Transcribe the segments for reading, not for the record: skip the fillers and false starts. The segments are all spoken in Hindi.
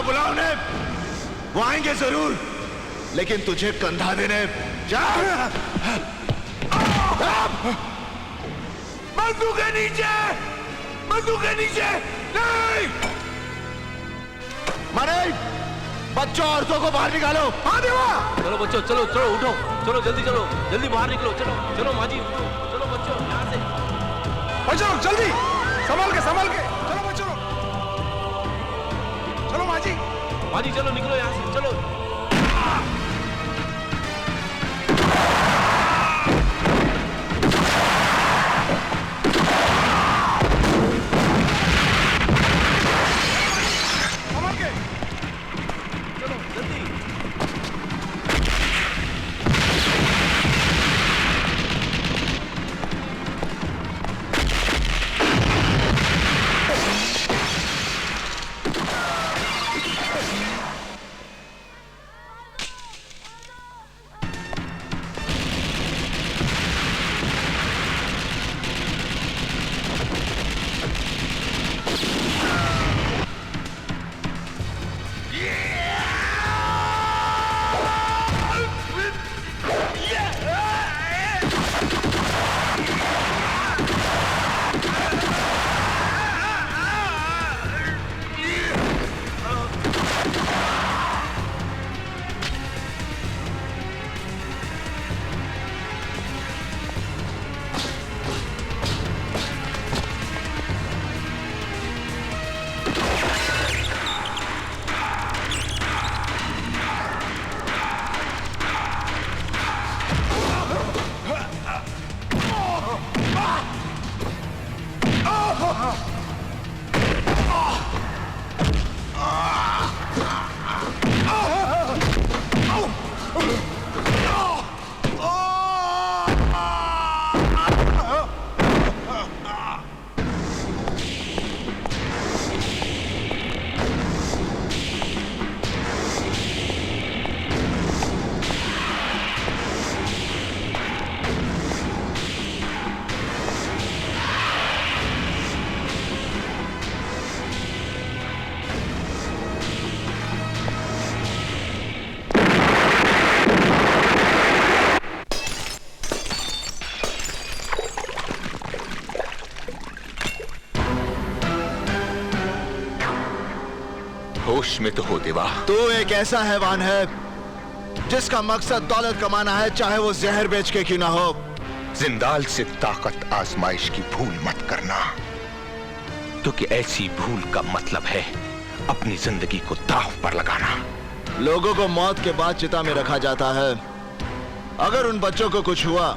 बुला उन्हें, वो आएंगे जरूर, लेकिन तुझे कंधा देने। जा। बंदूक के नीचे, बंदूक के नीचे। नहीं मारे, बच्चों औरतों को बाहर निकालो। हाँ देवा। चलो बच्चों, चलो चलो उठो, चलो जल्दी चलो, जल्दी बाहर निकलो। चलो चलो माँ जी, उठो, चलो बच्चों यहाँ से। बच्चों जल्दी, संभाल के चलो बच्चों, चलो माँ जी चलो निकलो यहाँ से, चलो। होश में तो हो देवा। तू एक ऐसा हैवान है जिसका मकसद दौलत कमाना है, चाहे वो जहर बेच के क्यों ना हो। जिंदाल से ताकत आजमाइश की भूल मत करना, क्योंकि ऐसी भूल का मतलब है अपनी जिंदगी को दांव पर लगाना। लोगों को मौत के बाद चिता में रखा जाता है। अगर उन बच्चों को कुछ हुआ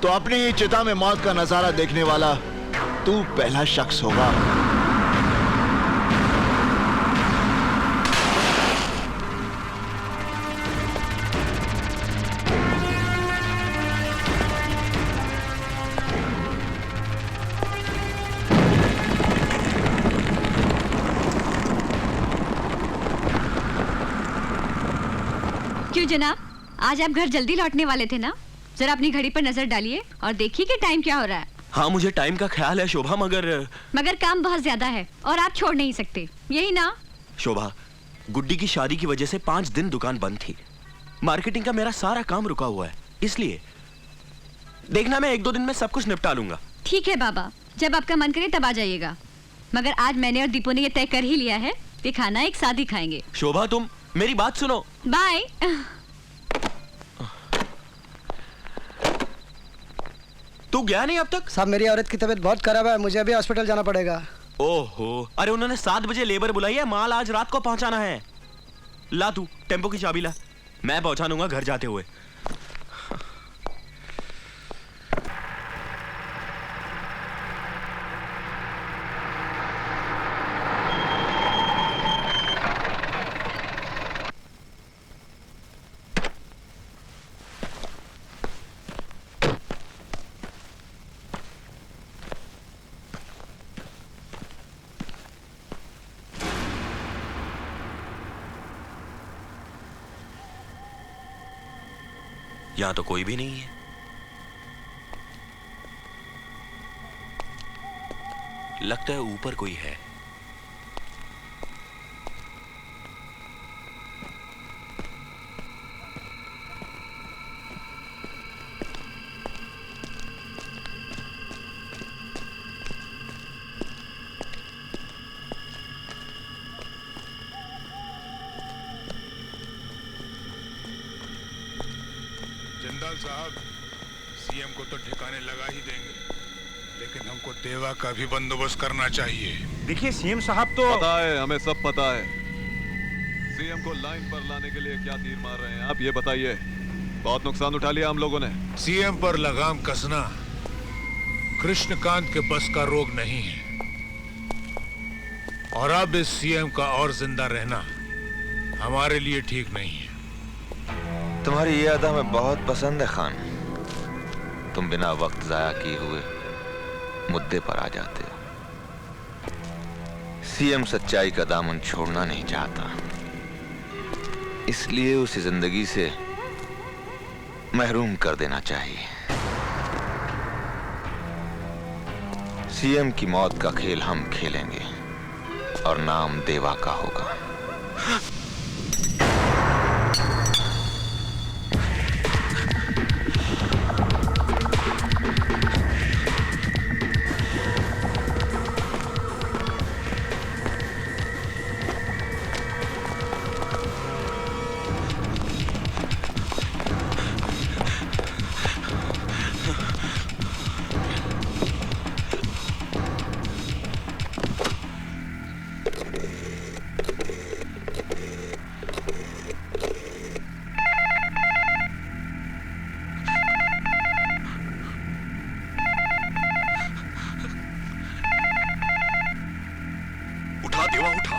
तो अपनी ही चिता में मौत का नजारा देखने वाला तू पहला शख्स होगा। क्यों जनाब, आज आप घर जल्दी लौटने वाले थे ना? जरा अपनी घड़ी पर नजर डालिए और देखिए कि टाइम क्या हो रहा है। हाँ मुझे टाइम का ख्याल है शोभा, मगर काम बहुत ज्यादा है और आप छोड़ नहीं सकते, यही ना? शोभा, गुड्डी की शादी की वजह से 5 दिन दुकान बंद थी। मार्केटिंग का मेरा सारा काम रुका हुआ है, इसलिए देखना मैं 1-2 दिन में सब कुछ निपटा लूंगा। ठीक है बाबा, जब आपका मन करे तब आ जाइएगा। मगर आज मैंने और दीपू ने ये तय कर ही लिया है कि खाना एक साथ ही खाएंगे। शोभा तुम मेरी बात सुनो। बाय। तू गया नहीं अब तक? साहब मेरी औरत की तबीयत बहुत खराब है, मुझे अभी हॉस्पिटल जाना पड़ेगा। ओहो, अरे उन्होंने 7 बजे लेबर बुलाई है, माल आज रात को पहुंचाना है। ला तू टेम्पो की चाबी ला, मैं पहुंचा दूंगा घर जाते हुए। यहां तो कोई भी नहीं है। लगता है ऊपर कोई है। जिंदाल साहब, सीएम को तो ठिकाने लगा ही देंगे, लेकिन हमको देवा का भी बंदोबस्त करना चाहिए। देखिए सीएम साहब तो पता है, हमें सब पता है। सीएम को लाइन पर लाने के लिए क्या तीर मार रहे हैं आप, ये बताइए। बहुत नुकसान उठा लिया हम लोगों ने। सीएम पर लगाम कसना कृष्णकांत के बस का रोग नहीं है, और अब इस सीएम का और जिंदा रहना हमारे लिए ठीक नहीं है। तुम्हारी ये अदा हमें बहुत पसंद है खान। तुम बिना वक्त जाया किए हुए मुद्दे पर आ जाते हो। सीएम सच्चाई का दामन छोड़ना नहीं चाहता, इसलिए उसे जिंदगी से महरूम कर देना चाहिए। सीएम की मौत का खेल हम खेलेंगे और नाम देवा का होगा। उठा देवा, उठा।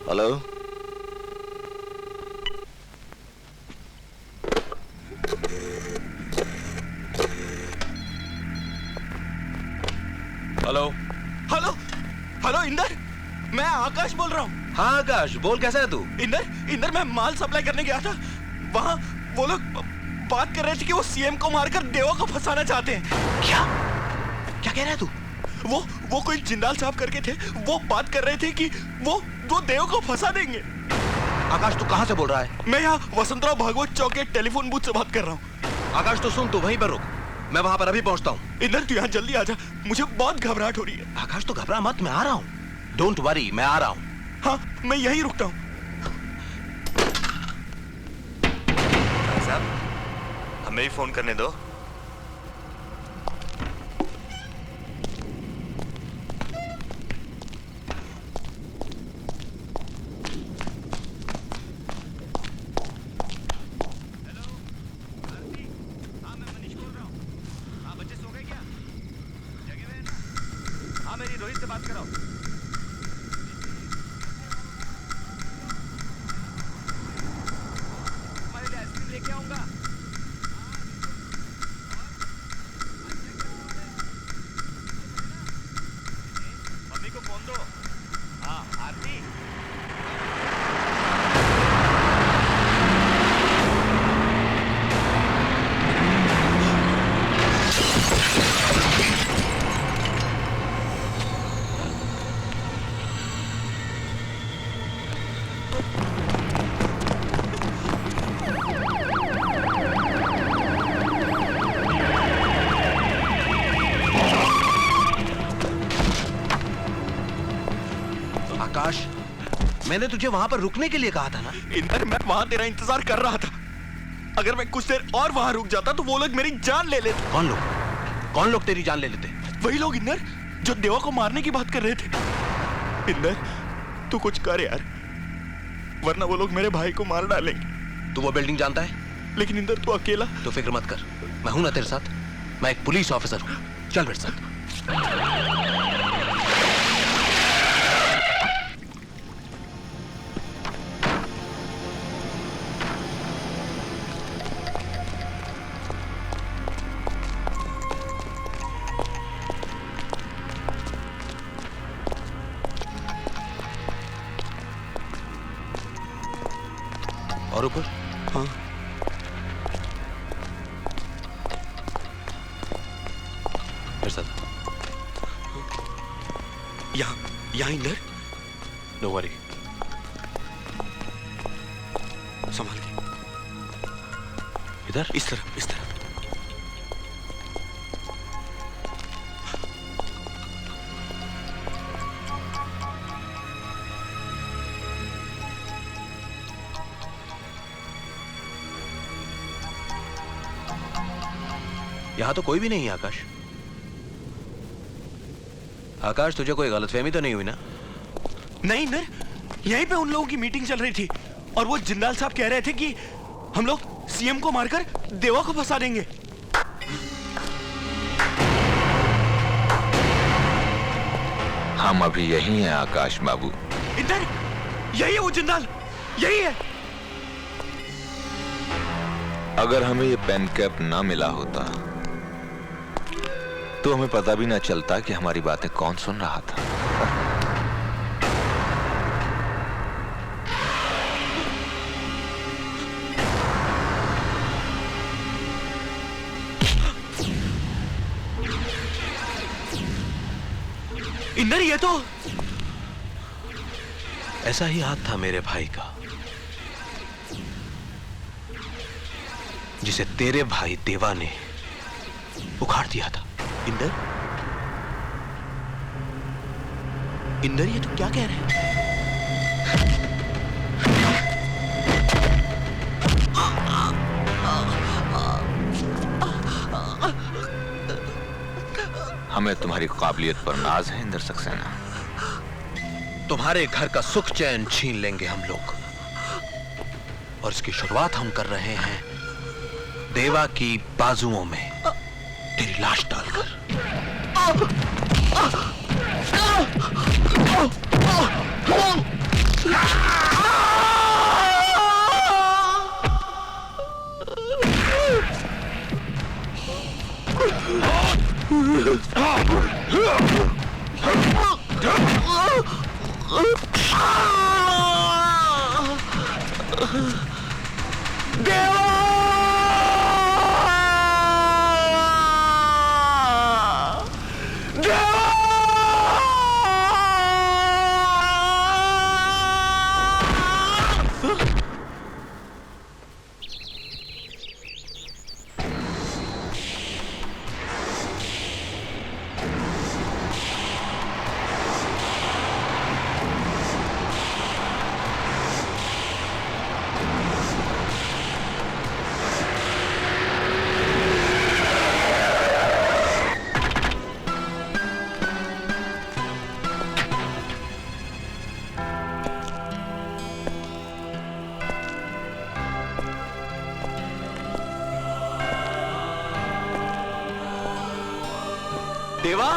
Hello, hello hello hello Inder, मैं आकाश बोल रहा हूँ। हाँ आकाश, बोल कैसा है तू? इंदर मैं माल सप्लाई करने गया था। वहाँ वो लोग बात कर रहे थे कि वो सीएम को मारकर देवा को फंसाना चाहते हैं। क्या क्या कह रहा है तू? वो कोई जिंदाल साहब करके थे, वो बात कर रहे थे कि वो देव को फंसा देंगे। आकाश तू कहाँ से बोल रहा है? मैं यहाँ वसंतराव भागवत चौक के टेलीफोन बूथ से बात कर रहा हूँ। आकाश तो सुन, तू वहीं पर रुक, मैं वहां पर अभी पहुंचता हूँ। इंदर तू यहाँ जल्दी आ जा, मुझे बहुत घबराहट हो रही है। आकाश तो घबरा मत, मैं आ रहा हूँ। डोंट वरी, मैं आ रहा हूँ। हाँ, मैं यहीं रुकता हूँ। साहब, हमें भी फोन करने दो। मेरी रोहित से बात कराओ। तुम्हारे लिए आइसक्रीम लेके आऊंगा। मम्मी को फोन दो। हाँ आरती, आकाश, मैंने तुझे वहां पर रुकने के लिए कहा था ना। इंदर मैं वहां तेरा इंतजार कर रहा था। अगर मैं कुछ देर और वहां रुक जाता तो वो लोग मेरी जान ले लेते। कौन लोग तेरी जान ले लेते? वही लोग इंदर जो देवा को मारने की बात कर रहे थे। इंदर तू कुछ कर यार, वरना वो लोग मेरे भाई को मार डालेंगे। तू वो बिल्डिंग जानता है? लेकिन इंदर तू अकेला। तो फिक्र मत कर, मैं हूं ना तेरे साथ। मैं एक पुलिस ऑफिसर हूं, चल मेरे साथ। और ऊपर? हाँ, मेरे साथ। यहाँ इंदर। नो वरी, संभाल के। इधर इस तरफ। यहां तो कोई भी नहीं है आकाश। आकाश, तुझे कोई गलतफहमी तो नहीं हुई ना? नहीं इंदर, यहीं पे उन लोगों की मीटिंग चल रही थी और वो जिंदाल साहब कह रहे थे कि हम लोग सीएम को मारकर देवा को फंसा देंगे। हम अभी यही हैं आकाश बाबू। इंदर, यही है वो जिंदाल, यही है। अगर हमें ये पेन कैप ना मिला होता तो हमें पता भी ना चलता कि हमारी बातें कौन सुन रहा था। इंदर, ये तो ऐसा ही हाथ था मेरे भाई का, जिसे तेरे भाई देवा ने उखाड़ दिया था। इंदर, इंदर, ये तू क्या कह रहे हैं? हमें तुम्हारी काबिलियत पर नाज है इंदर सक्सेना। तुम्हारे घर का सुख चैन छीन लेंगे हम लोग, और इसकी शुरुआत हम कर रहे हैं देवा की बाजुओं में तेरी लाश डालकर। देवा,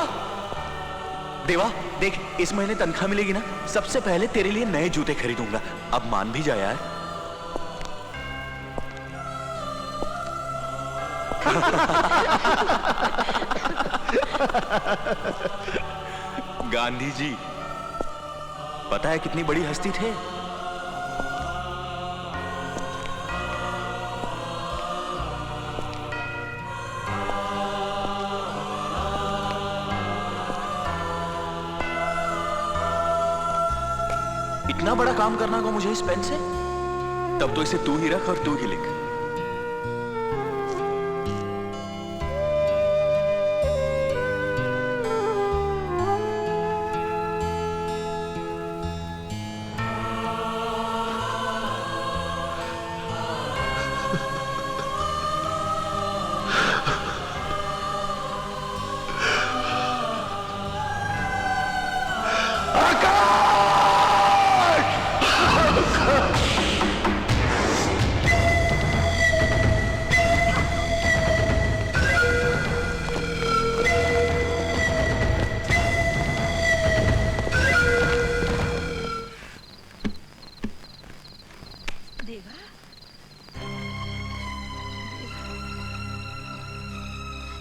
देवा देख, इस महीने तनख्वाह मिलेगी ना, सबसे पहले तेरे लिए नए जूते खरीदूंगा। अब मान भी जा यार। गांधी जी, पता है कितनी बड़ी हस्ती थे? इतना बड़ा काम करना होगा मुझे इस पेन से? तब तो इसे तू ही रख और तू ही लिख।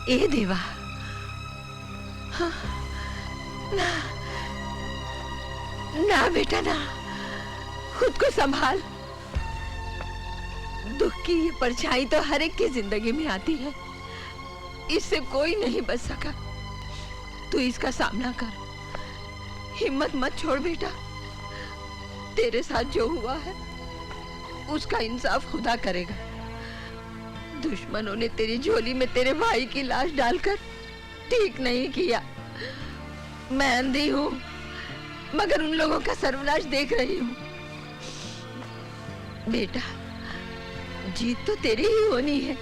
ए देवा, हाँ, ना ना बेटा ना, खुद को संभाल। दुख की ये परछाई तो हर एक की जिंदगी में आती है, इससे कोई नहीं बच सका। तू इसका सामना कर, हिम्मत मत छोड़ बेटा। तेरे साथ जो हुआ है उसका इंसाफ खुदा करेगा। दुश्मनों ने तेरी झोली में तेरे भाई की लाश डालकर ठीक नहीं किया। मैं अंधी हूँ मगर उन लोगों का सर्वनाश देख रही हूँ। बेटा, जीत तो तेरी ही होनी है,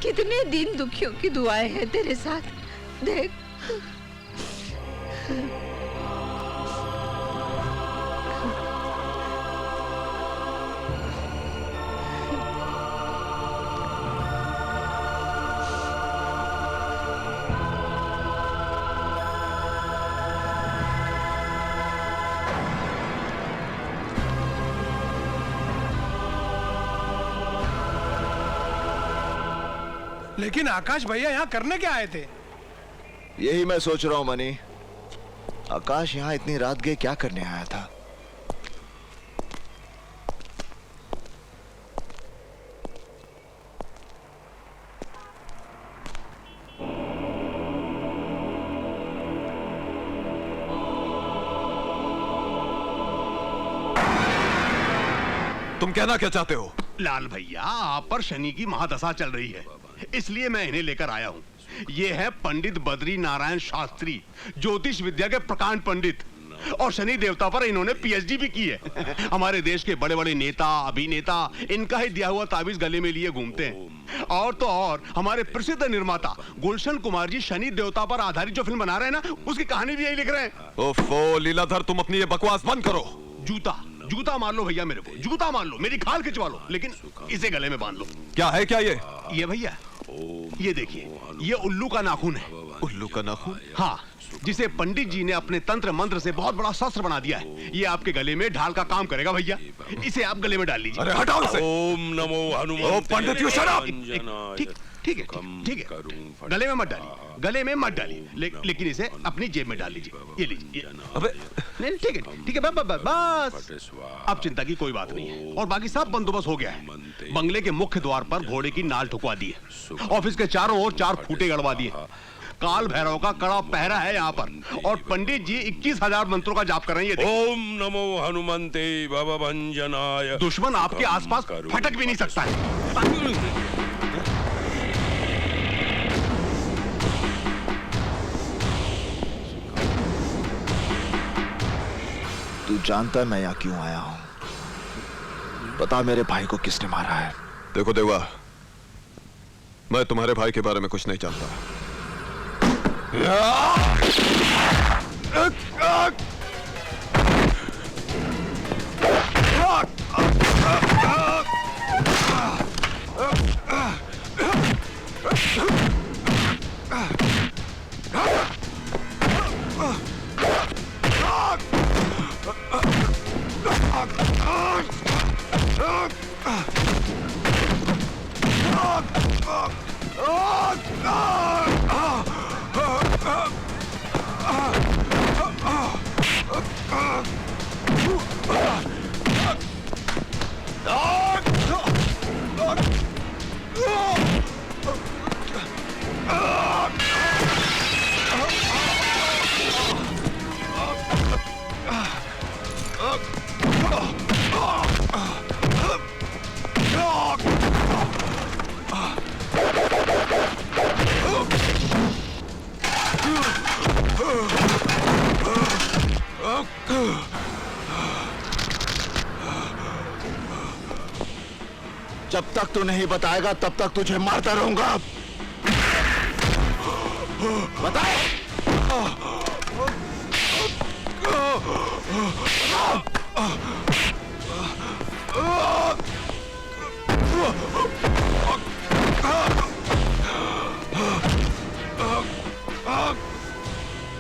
कितने दिन दुखियों की दुआएं हैं तेरे साथ। देख लेकिन आकाश भैया यहाँ करने क्या आए थे? यही मैं सोच रहा हूं मनी। आकाश यहाँ इतनी रात गए क्या करने आया था? तुम कहना क्या चाहते हो? लाल भैया, आप पर शनि की महादशा चल रही है, इसलिए मैं इन्हें लेकर आया हूँ। ये है पंडित बद्री नारायण शास्त्री, ज्योतिष विद्या के प्रकांड पंडित, और शनि देवता पर इन्होंने पीएचडी भी की है। हमारे देश के बड़े बड़े नेता अभिनेता इनका ही दिया हुआ ताबीज गले में लिए घूमते हैं। और तो और हमारे प्रसिद्ध निर्माता गुलशन कुमार जी शनि देवता पर आधारित जो फिल्म बना रहे हैं ना, उसकी कहानी भी यही लिख रहे हैं। ओफो लीलाधर, तुम अपनी ये बकवास बंद करो। जूता मार लो भैया, मेरे को जूता मार लो, मेरी खाल खिंचवा लो, लेकिन इसे गले में बांध लो। क्या है क्या ये भैया, ये देखिए, ये उल्लू का नाखून है। उल्लू का नाखून? हाँ, जिसे पंडित जी ने अपने तंत्र मंत्र से बहुत बड़ा शस्त्र बना दिया है। ये आपके गले में ढाल का काम करेगा भैया, इसे आप गले में डाल लीजिए। अरे हटाओ इसे। ओम नमो हनुमान। ओ पंडित, यू शट अप। ठीक है, गले में मत डालिए, गले में मत डालिए, लेकिन इसे अपनी जेब में डाल लीजिए। ये लीजिए। अबे नहीं, ठीक है, बस अब चिंता की कोई बात नहीं है। और बाकी सब बंदोबस्त हो गया है। बंगले के मुख्य द्वार पर घोड़े की नाल ठुकवा दी है, ऑफिस के चारों ओर 4 फूटे गड़वा दिए। काल भैरव का कड़ा पहरा है यहाँ पर, और पंडित जी 21,000 मंत्रों का जाप कर रहे हैं। ओम नमो हनुमंते भवभंजनाय। दुश्मन आपके आसपास फटक भी नहीं सकता है। तू जानता है मैं यहाँ क्यों आया हूँ? पता मेरे भाई को किसने मारा है? देखो देवा, मैं तुम्हारे भाई के बारे में कुछ नहीं जानता। जब तक तू नहीं बताएगा तब तक तुझे मारता रहूंगा। बता।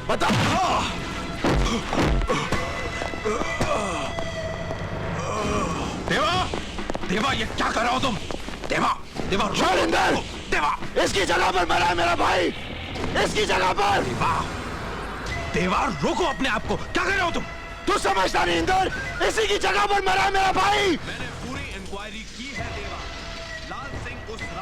बता। देवा, ये क्या कर रहे हो तुम? देवा शैलेंद्र, देवा, इसकी जगह पर मरा है मेरा भाई, इसकी जगह पर। देवा रोको अपने आप को, क्या कर रहे हो तुम? तू समझता नहीं इंदर, इसी की जगह पर मरा है मेरा भाई। मैंने पूरी इंक्वायरी